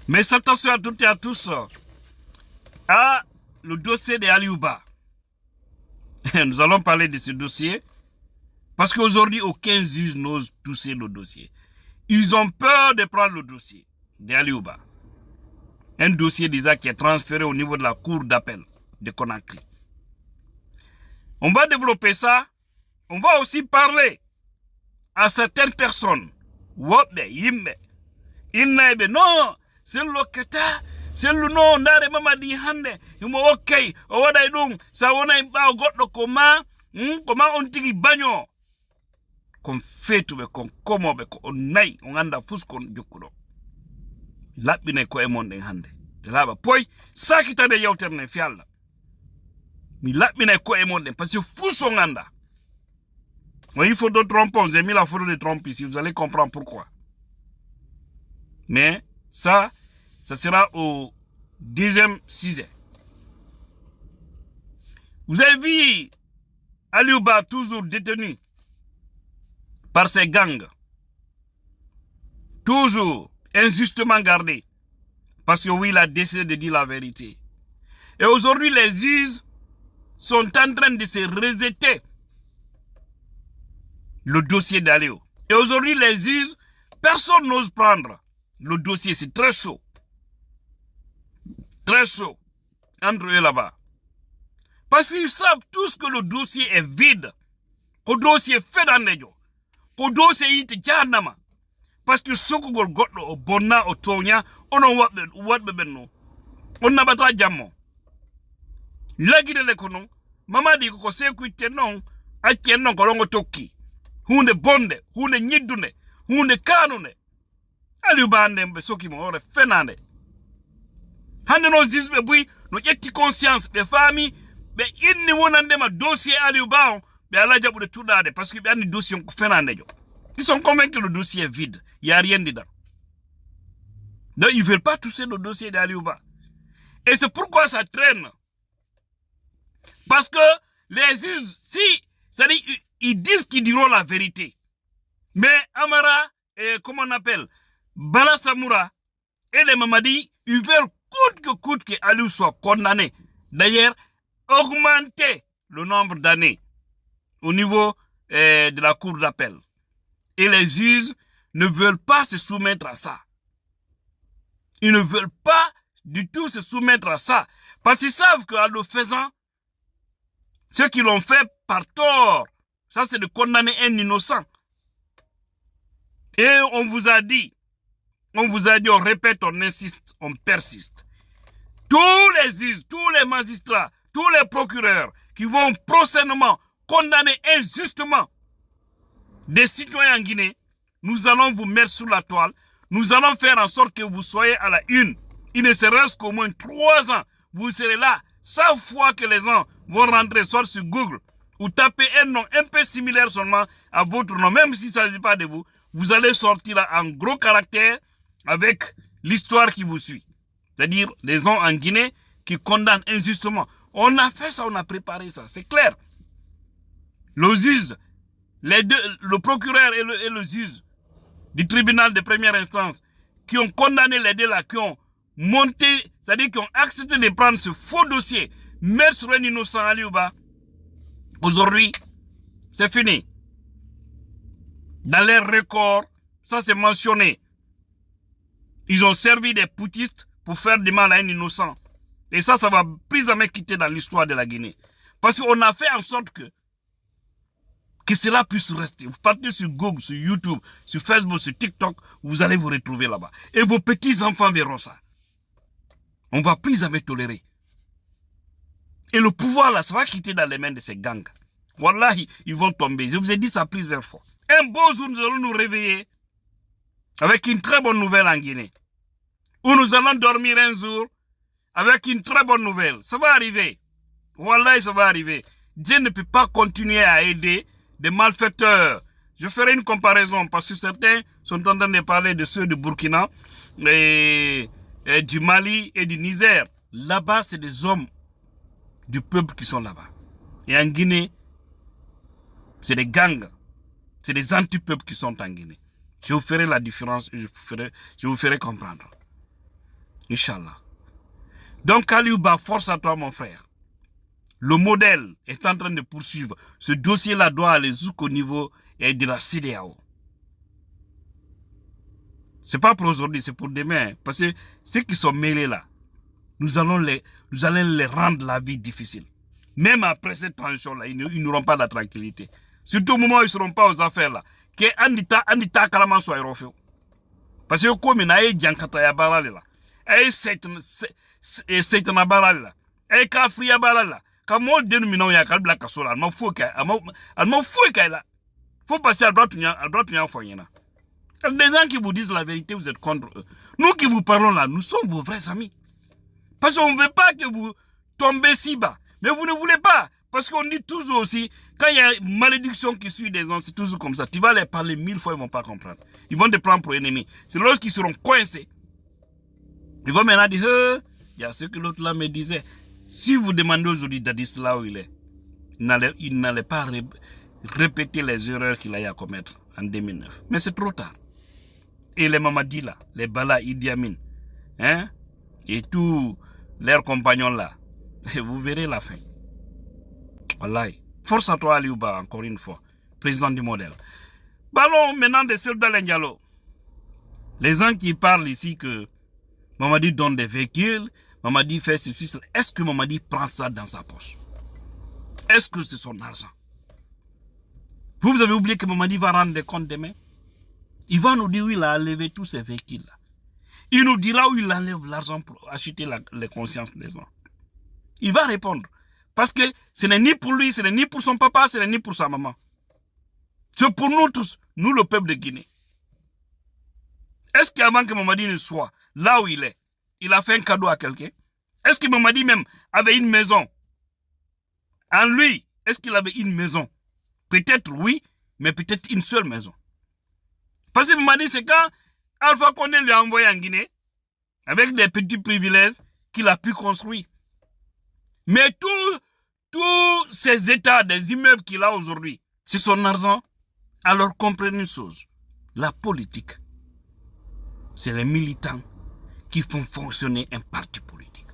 Mais attention à toutes et à tous à le dossier de Aliouba. Nous allons parler de ce dossier parce qu'aujourd'hui, aucun juge n'ose toucher le dossier. Ils ont peur de prendre le dossier de Aliouba. Un dossier déjà qui est transféré au niveau de la cour d'appel de Conakry. On va développer ça. On va aussi parler à certaines personnes. Wobbe, yimbe. Innaebe, non, c'est le locataire. C'est le nom d'Are Mamadi Hande. Il m'a ok. O wada idung. Sa wana imba goddo comment on tigi bagno. Kon fetu be kon komo be ko on nay on anda fus kon jokkudo. Labbine ko e mon den hande. De laba poy sakitade yawterne fi Allah. Mi labbine ko e mon den parce que fus on anda. Moi il faut de trompons, j'ai mis la photo de Trump ici, vous allez comprendre pourquoi. Mais ça sera au 10e sujet. Vous avez vu Aliouba toujours détenu par ses gangs. Toujours injustement gardé. Parce que oui, il a décidé de dire la vérité. Et aujourd'hui, les juges sont en train de se rejeter le dossier d'Aliou. Et aujourd'hui, les juges, personne n'ose prendre le dossier. C'est très chaud. Très chaud. Entre eux là-bas. Parce qu'ils savent tous que le dossier est vide. Que le dossier est fait dans les gens. Que le dossier est jahannama. Parce que ce que vous avez au Bona, au Tonya, on a wat bebeno. On n'a pas de jamon. La guide de l'économie. Maman dit que c'est que non. A qui est non, qu'on toki. Hunde bonde, hunde nyidune, hunde kanune. Aliouba ande mbe soki mo ore fenande. Hande no zizbe bui no yetti conscience be famille be inni wonande ma dossier Aliouba be ala jabu de tudade parce que be andi dossier ko fenande jo. Ils sont convaincus que le dossier est vide, il y a rien dedans. Donc ils veulent pas toucher le dossier d'Aliouba. Et c'est pourquoi ça traîne. Parce que les juges, si, ça dit, ils disent qu'ils diront la vérité. Mais Amara, et comment on appelle, Bala Samoura et les Mamadi, ils veulent coûte que Aliou soit condamné. D'ailleurs, augmenter le nombre d'années au niveau de la cour d'appel. Et les juges ne veulent pas se soumettre à ça. Ils ne veulent pas du tout se soumettre à ça. Parce qu'ils savent qu'en le faisant, ceux qui l'ont fait par tort, ça c'est de condamner un innocent. Et on vous a dit, on répète, on insiste, on persiste. Tous les juges, tous les magistrats, tous les procureurs qui vont prochainement condamner injustement des citoyens en Guinée, nous allons vous mettre sous la toile. Nous allons faire en sorte que vous soyez à la une. Il ne se reste qu'au moins 3 ans. Vous serez là. Chaque fois que les gens vont rentrer soit sur Google ou taper un nom un peu similaire seulement à votre nom, même s'il ne s'agit pas de vous, vous allez sortir là en gros caractère avec l'histoire qui vous suit. C'est-à-dire les gens en Guinée qui condamnent injustement. On a fait ça, on a préparé ça, c'est clair. Le juge, les deux, le procureur et le juge du tribunal de première instance qui ont condamné les deux là, qui ont monté, c'est-à-dire qui ont accepté de prendre ce faux dossier, mettre sur un innocent Aliouba. Aujourd'hui, c'est fini. Dans leurs records, ça c'est mentionné. Ils ont servi des poutistes pour faire du mal à un innocent. Et ça va plus jamais quitter dans l'histoire de la Guinée. Parce qu'on a fait en sorte que cela puisse rester. Vous partez sur Google, sur YouTube, sur Facebook, sur TikTok, vous allez vous retrouver là-bas. Et vos petits-enfants verront ça. On ne va plus jamais tolérer. Et le pouvoir là, ça va quitter dans les mains de ces gangs. Wallahi, ils vont tomber. Je vous ai dit ça plusieurs fois. Un beau jour, nous allons nous réveiller avec une très bonne nouvelle en Guinée. Ou nous allons dormir un jour avec une très bonne nouvelle. Ça va arriver. Wallahi, ça va arriver. Dieu ne peut pas continuer à aider des malfaiteurs. Je ferai une comparaison parce que certains sont en train de parler de ceux du Burkina, et du Mali et du Niger. Là-bas, c'est des hommes du peuple qui sont là-bas. Et en Guinée, c'est des gangs. C'est des anti-peuples qui sont en Guinée. Je vous ferai la différence et je vous ferai comprendre. Inch'Allah. Donc, Aliouba, force à toi, mon frère. Le modèle est en train de poursuivre. Ce dossier-là doit aller jusqu'au niveau de la CEDEAO. Ce n'est pas pour aujourd'hui, c'est pour demain. Parce que ceux qui sont mêlés là, nous allons les rendre la vie difficile. Même après cette transition-là, ils n'auront pas la tranquillité. Surtout au moment où ils ne seront pas aux affaires là. Que Andita Kalaman soit refait. Parce que comme il y a Djankata ya barale là, et Satan barale là, et Kafri ya barale là, comme on dénomine ya Kalbla Kasola, elle m'a foué là. Faut passer à droite, des gens qui vous disent la vérité, vous êtes contre eux. Nous qui vous parlons là, nous sommes vos vrais amis. Parce qu'on ne veut pas que vous tombez si bas. Mais vous ne voulez pas. Parce qu'on dit toujours aussi, quand il y a une malédiction qui suit des gens, c'est toujours comme ça. Tu vas les parler 1000 fois, ils ne vont pas comprendre. Ils vont te prendre pour ennemi. C'est lorsqu'ils seront coincés. Ils vont maintenant dire, il y a ce que l'autre là me disait. Si vous demandez aujourd'hui Dadis là où il est, il n'allait pas répéter les erreurs qu'il a eu à commettre en 2009. Mais c'est trop tard. Et les Mamadi là, les Bala Idi Amin, hein, et tous leurs compagnons là, vous verrez la fin. Wallahi. Force à toi, Aliouba, encore une fois, président du modèle. Parlons maintenant de Selda Lendialo. Les gens qui parlent ici que Mamadi donne des véhicules, Mamadi fait ceci, est-ce que Mamadi prend ça dans sa poche? Est-ce que c'est son argent? Vous avez oublié que Mamadi va rendre des comptes demain? Il va nous dire où il a enlevé tous ces véhicules-là. Il nous dira où il enlève l'argent pour acheter les consciences des gens. Il va répondre. Parce que ce n'est ni pour lui, ce n'est ni pour son papa, ce n'est ni pour sa maman. C'est pour nous tous, nous le peuple de Guinée. Est-ce qu'avant que Mamadi ne soit là où il est, il a fait un cadeau à quelqu'un? Est-ce que Mamadi même avait une maison? En lui, est-ce qu'il avait une maison? Peut-être oui, mais peut-être une seule maison. Parce que Mamadi, c'est quand Alpha Condé lui a envoyé en Guinée, avec des petits privilèges qu'il a pu construire. Mais tous ces états, des immeubles qu'il a aujourd'hui, c'est son argent. Alors comprenez une chose, la politique, c'est les militants qui font fonctionner un parti politique.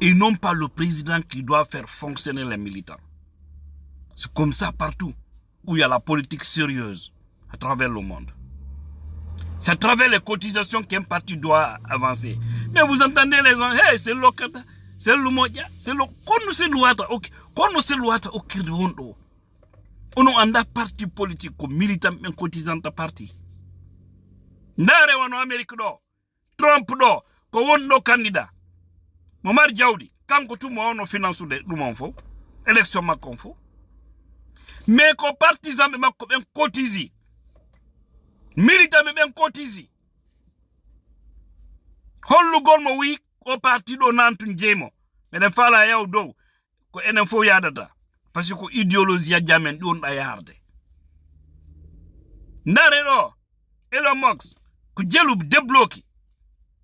Et non pas le président qui doit faire fonctionner les militants. C'est comme ça partout où il y a la politique sérieuse à travers le monde. C'est à travers les cotisations qu'un parti doit avancer. Mais vous entendez les gens, hey, c'est l'okata, c'est le moya, c'est le qu'on se loata au kirwondo. On a un parti politique comme militant et cotisant parti. Ndare wano Amérique do, Trump do, ko wondo candidat. Momar Diaoudi, kanko tout mo ono finance de lumon fo, élection makon fo. Mais ko partisan be makko ben cotiser. Militant be ben cotiser. Hollu gol mo wi o parti do nantun jemo. Mais den fala yaw do ko enen fo yadata. Parce que idéologie ya jamen don da yarde. Ndare do Elon Musk ku jelu débloqué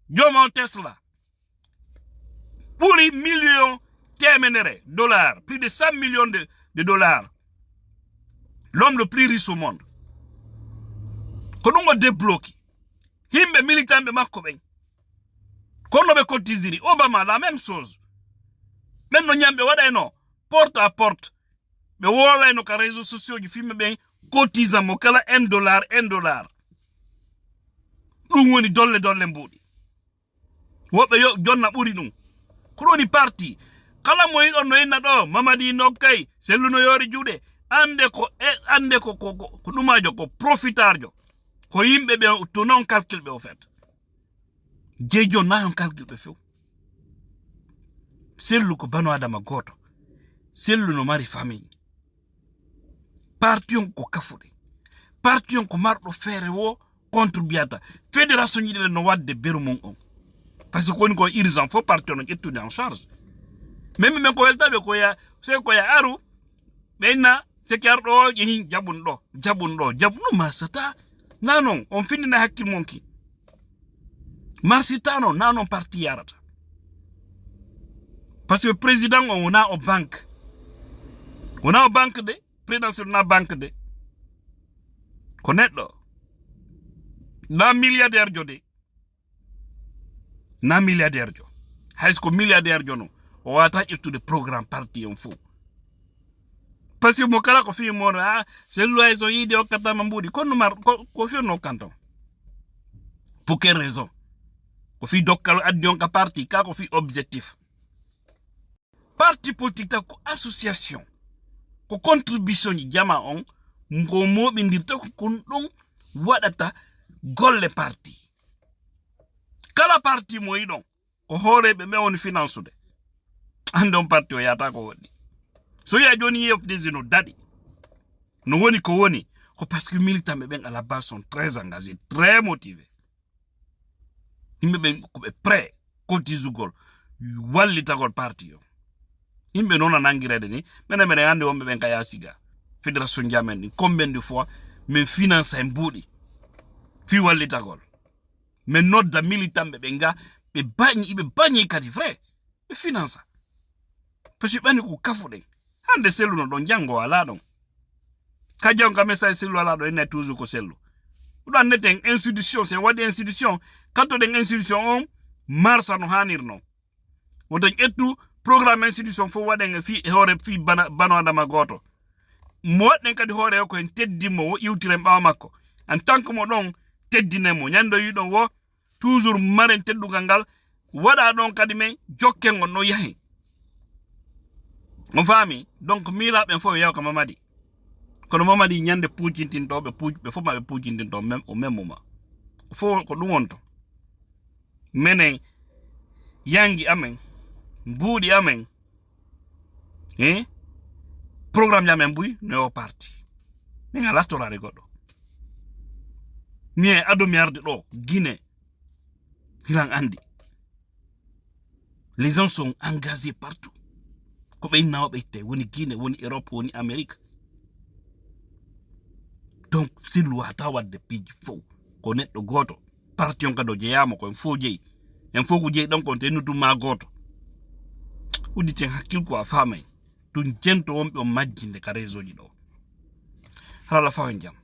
Jomo Tesla pour les millions de dollars, plus de 100 millions de dollars. L'homme le plus riche au monde. Quand on a débloqué, himbe militant be makko ben. Quand on a cotisé, Obama la même chose. Même non nyambe wada no porte à porte. Mais wala no ka réseaux sociaux du film ben cotisant mo kala $1. Ɗum woni dolle mbuɗi woɓɓe yo jonna ɓuri ɗum ko ɗoni parti kala mo yiɗon no inna ɗo Mamadi Nokkay selluno yori juuɗe ande ko ɗumajo ko profitarjo ko yimɓe ɓe to non calcul ɓe o fait jeejo na on calcul ɓe few sellu ko bano adama goto sellu no mari famille parti on ko kafuɗe parti on ko marɗo feere wo contribuata fédération yiɗele no wadde beru mum on parce que woni ko urgent faut partir no ƴettude en charge même men ko weltaɓe ko ya aru ɓenna seki arɗo o ƴehin jaɓun ɗo no marsata nanon on findina hakkil monki marsitano nanon parti yarata parce que président on wona o banque de présidentiel wona banque de ko neɗɗo na milliardaire jode na milliardaire jo hay ko milliardaire jo no o wata irtude programme parti on fo parce que mo kala ko fi mo c'est loi so yidi o kata mambudi kon mar ko fi no kanton pour quelle raison ko fi dokkal addion ka parti ka ko fi objectif parti politique ta ko association ko contribution ni jama on ngo moɓe ndirta ko kon ɗon waɗata golle parti kala parti mo yiɗon ko hooreɓe ɓe woni finance de andon parti o yata ko woɗɗi so ya joni yefdesi no daɗi no woni ko woni ko parce que militant ɓe ɓen à la base sont très engagés très motivés yimɓe ɓen koɓe prêt cotisugol wallitagol parti o yimɓe noon a nangirede ni mene mene hande wonɓe ɓen ka ya siga fédération jamen ni combien de fois min finance en mbuuɗi fi wallitagol min nodda militant ɓe nga ɓe bañi kadi vrai ɓe finance parce que ɓani ko kafuɗen hande sellu no ɗon jango ala ɗon ka jango message sellu ala ɗon ene toujours ko sellu ɗo anneten institution sen waɗi institution kattoɗen institution on marsa no hanirno woto ƴettu programme institution fo waɗen fi hoore fi bano adama goto mo waɗen kadi hoore o ko en teddimo wo iwtiren ɓawa makko en tant que mo ɗon teddinemo ñando yiɗon wo toujours maren teddugal ngal waɗa ɗon kadi men jokken on no yahi on faami donc miilaɓen fof yaw ka mamadi kono mamadi ñande puucintintoɓe ɓe fof maɓe puucintinto o memmuma fof ko ɗum wonto menen yangi amen mbuuɗi amen programme yamen mbuy no parti min ala torare goɗɗo mi ado mi arde ɗo Guinée hilan andi les gens sont engagés partout ko ɓe nawɓe te woni Guinée woni Europe woni Amérique donc sillu wata wadde piiji fof ko neɗɗo goto parti on kadi o jeyama ko en fof jeeyi en fof ko jeeyi ɗon kon tennuduma goto udditen hakkil ko a famay ɗum jento wonɓe o majjinde ka réseau ji ɗo halala fawen jam